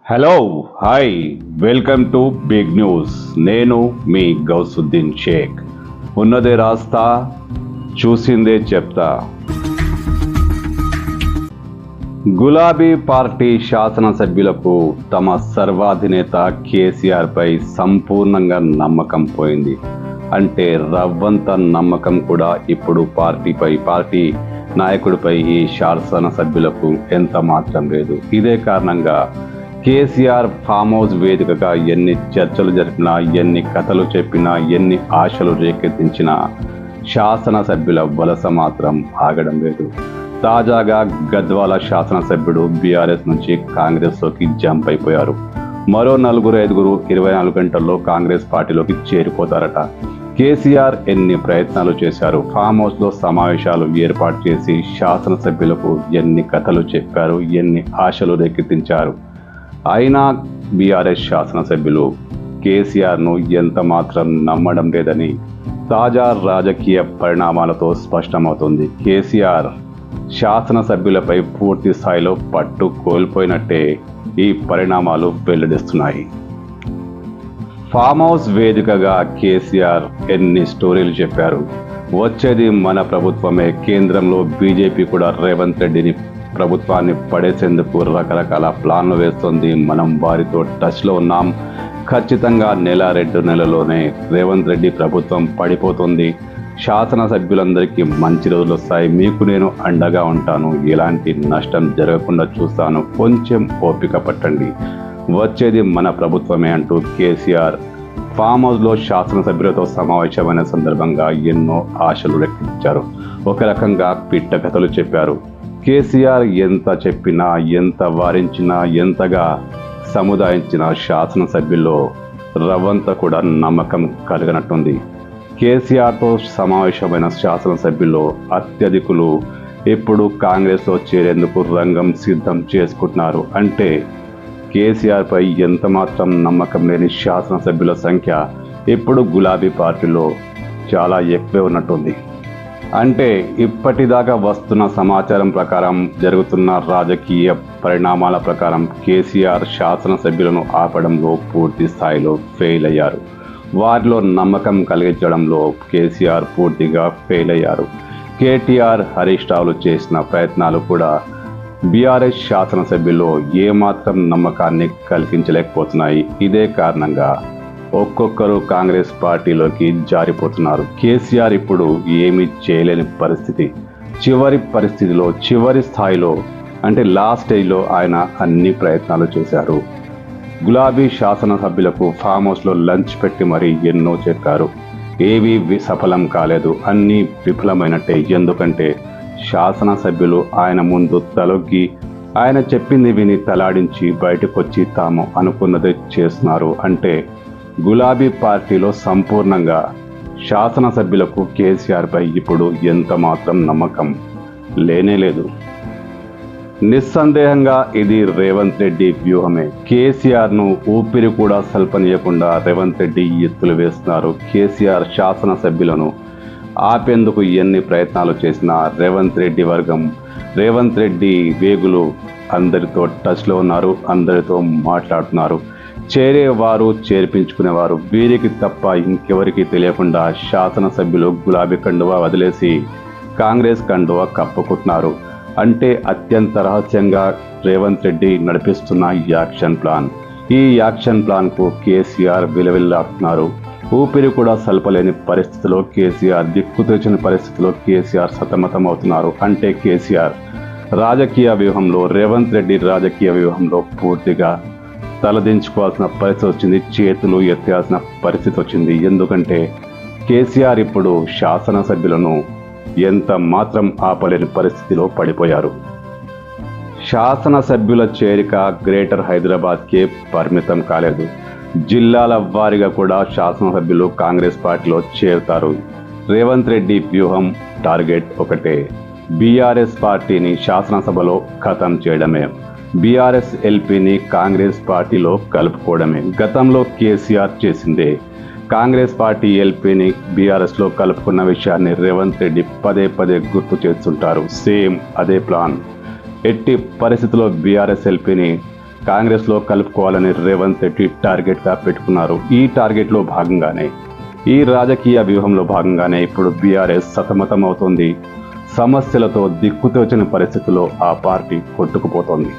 Hello hi welcome to big news. నేను మీ గౌసుద్దీన్ షేక్. ఉన్నదే రాస్తా, చూసిందే చెప్తా. గులాబీ పార్టీ శాసనసభ్యులకు తమ సర్వాధినేత కేసీఆర్ పై సంపూర్ణంగా నమ్మకం పోయింది. అంటే రవ్వంత నమ్మకం కూడా ఇప్పుడు పార్టీ నాయకుడిపై ఈ శాసనసభ్యులకు ఎంత మాత్రం లేదు. ఇదే కారణంగా కేసీఆర్ ఫామ్ హౌస్ వేదికగా ఎన్ని చర్చలు జరిపినా, ఎన్ని కథలు చెప్పినా, ఎన్ని ఆశలు రేకెత్తించినా శాసనసభ్యుల వలస మాత్రం ఆగడం లేదు. తాజాగా గద్వాల శాసనసభ్యుడు బీఆర్ఎస్ నుంచి కాంగ్రెస్లోకి జంప్ అయిపోయారు. మరో 4-5 24 గంటల్లో కాంగ్రెస్ పార్టీలోకి చేరిపోతారట. కేసీఆర్ ఎన్ని ప్రయత్నాలు చేశారు, ఫామ్ హౌస్లో సమావేశాలు ఏర్పాటు చేసి శాసనసభ్యులకు ఎన్ని కథలు చెప్పారు, ఎన్ని ఆశలు రేకెత్తించారు. అయినా బీఆర్ఎస్ శాసనసభ్యులు కేసీఆర్ను ఎంత మాత్రం నమ్మడం లేదని తాజా రాజకీయ పరిణామాలతో స్పష్టమవుతుంది. కేసీఆర్ శాసనసభ్యులపై పూర్తి స్థాయిలో పట్టు కోల్పోయినట్టే ఈ పరిణామాలు వెల్లడిస్తున్నాయి. ఫామ్ హౌస్ వేదికగా కేసీఆర్ ఎన్ని స్టోరీలు చెప్పారు. వచ్చేది మన ప్రభుత్వమే, కేంద్రంలో బీజేపీ కూడా రేవంత్ రెడ్డిని ప్రభుత్వాన్ని పడేసేందుకు రకరకాల ప్లాన్లు వేస్తుంది, మనం వారితో టచ్లో ఉన్నాం, ఖచ్చితంగా 1-2 నెలల్లోనే రేవంత్ రెడ్డి ప్రభుత్వం పడిపోతుంది, శాసనసభ్యులందరికీ మంచి రోజులు వస్తాయి, మీకు నేను అండగా ఉంటాను, ఎలాంటి నష్టం జరగకుండా చూస్తాను, కొంచెం ఓపిక పట్టండి, వచ్చేది మన ప్రభుత్వమే అంటూ కేసీఆర్ ఫామ్ హౌస్లో శాసనసభ్యులతో సమావేశమైన సందర్భంగా ఎన్నో ఆశలు రేకెత్తించారు. ఒక రకంగా పిట్ట కథలు చెప్పారు. కేసీఆర్ ఎంత చెప్పినా, ఎంత వారించినా, ఎంతగా సముదాయించిన శాసనసభ్యుల్లో రవ్వంత కూడా నమ్మకం కలగనట్టుంది. కేసీఆర్తో సమావేశమైన శాసనసభ్యుల్లో అత్యధికులు ఇప్పుడు కాంగ్రెస్లో చేరేందుకు రంగం సిద్ధం చేసుకుంటున్నారు. అంటే కేసీఆర్పై ఎంత మాత్రం నమ్మకం లేని శాసనసభ్యుల సంఖ్య ఇప్పుడు గులాబీ పార్టీలో చాలా ఎక్కువే ఉన్నట్టుంది. అంటే ఇప్పటిదాకా వస్తున్న సమాచారం ప్రకారం, జరుగుతున్న రాజకీయ పరిణామాల ప్రకారం కేసీఆర్ శాసనసభ్యులను ఆపడంలో పూర్తి స్థాయిలో ఫెయిల్ అయ్యారు. వారిలో నమ్మకం కలిగించడంలో కేసీఆర్ పూర్తిగా ఫెయిల్ అయ్యారు. కేటీఆర్, హరీష్ రావులు చేసిన ప్రయత్నాలు కూడా బీఆర్ఎస్ శాసనసభ్యుల్లో ఏమాత్రం నమ్మకాన్ని కలిగించలేకపోతున్నాయి. ఇదే కారణంగా ఒక్కొక్కరు కాంగ్రెస్ పార్టీలోకి జారిపోతున్నారు. కేసీఆర్ ఇప్పుడు ఏమీ చేయలేని పరిస్థితి. చివరి స్థాయిలో అంటే లాస్ట్ స్టేజ్లో ఆయన అన్ని ప్రయత్నాలు చేశారు. గులాబీ శాసనసభ్యులకు ఫామ్ హౌస్లో లంచ్ పెట్టి మరీ ఎన్నో చెప్పారు. ఏవీ సఫలం కాలేదు, అన్నీ విఫలమైనట్టే. ఎందుకంటే శాసనసభ్యులు ఆయన ముందు తలొగ్గి ఆయన చెప్పింది విని తలాడించి బయటకు వచ్చి తాము అనుకున్నదే చేస్తున్నారు. అంటే గులాబీ పార్టీలో సంపూర్ణంగా శాసనసభ్యులకు కేసీఆర్పై ఇప్పుడు ఎంత మాత్రం నమ్మకం లేనేలేదు. నిస్సందేహంగా ఇది రేవంత్ రెడ్డి వ్యూహమే. కేసీఆర్ను ఊపిరి కూడా సల్పనీయకుండా రేవంత్ రెడ్డి ఎత్తులు వేస్తున్నారు. కేసీఆర్ శాసనసభ్యులను ఆపేందుకు ఎన్ని ప్రయత్నాలు చేసినా రేవంత్ రెడ్డి వేగులు అందరితో టచ్లో ఉన్నారు, అందరితో మాట్లాడుతున్నారు. చేరేవారు, చేర్పించుకునేవారు వీరికి తప్ప ఇంకెవరికి తెలియకుండా శాసనసభ్యులు గులాబీ కండువా వదిలేసి కాంగ్రెస్ కండువా కప్పుకుంటున్నారు. అంటే అత్యంత రహస్యంగా రేవంత్ రెడ్డి నడిపిస్తున్న యాక్షన్ ప్లాన్. ఈ యాక్షన్ ప్లాన్కు కేసీఆర్ విలవిల్లాడుతున్నారు. ఊపిరి కూడా సల్పలేని పరిస్థితిలో కేసీఆర్, దిక్కుతోచని పరిస్థితిలో కేసీఆర్ సతమతం అవుతున్నారు. అంటే కేసీఆర్ రాజకీయ వ్యూహంలో, రేవంత్ రెడ్డి రాజకీయ వ్యూహంలో పూర్తిగా తలదించుకోవాల్సిన పరిస్థితి వచ్చింది, చేతులు ఎత్తాల్సిన పరిస్థితి వచ్చింది. ఎందుకంటే కేసీఆర్ ఇప్పుడు శాసనసభ్యులను ఎంత మాత్రం ఆపలేని పరిస్థితిలో పడిపోయారు. శాసనసభ్యుల చేరిక గ్రేటర్ హైదరాబాద్కే పరిమితం కాలేదు. జిల్లాల వారీగా కూడా శాసనసభ్యులు కాంగ్రెస్ పార్టీలో చేరుతారు. రేవంత్ రెడ్డి వ్యూహం టార్గెట్ ఒకటే, బీఆర్ఎస్ పార్టీని శాసనసభలో ఖతం చేయడమే, బీఆర్ఎస్ ఎల్పీని కాంగ్రెస్ పార్టీలో కలుపుకోవడమే. గతంలో కేసీఆర్ చేసిందే. కాంగ్రెస్ పార్టీ ఎల్పీని బీఆర్ఎస్లో కలుపుకున్న విషయాన్ని రేవంత్ రెడ్డి పదే గుర్తు చేస్తుంటారు. సేమ్ అదే ప్లాన్. ఎట్టి పరిస్థితుల్లో బీఆర్ఎస్ ఎల్పీని కాంగ్రెస్లో కలుపుకోవాలని రేవంత్ రెడ్డి టార్గెట్గా పెట్టుకున్నారు. ఈ టార్గెట్లో భాగంగానే, ఈ రాజకీయ వ్యూహంలో భాగంగానే ఇప్పుడు బీఆర్ఎస్ సతమతం అవుతోంది. సమస్యలతో దిక్కుతోచని పరిస్థితుల్లో ఆ పార్టీ కొట్టుకుపోతోంది.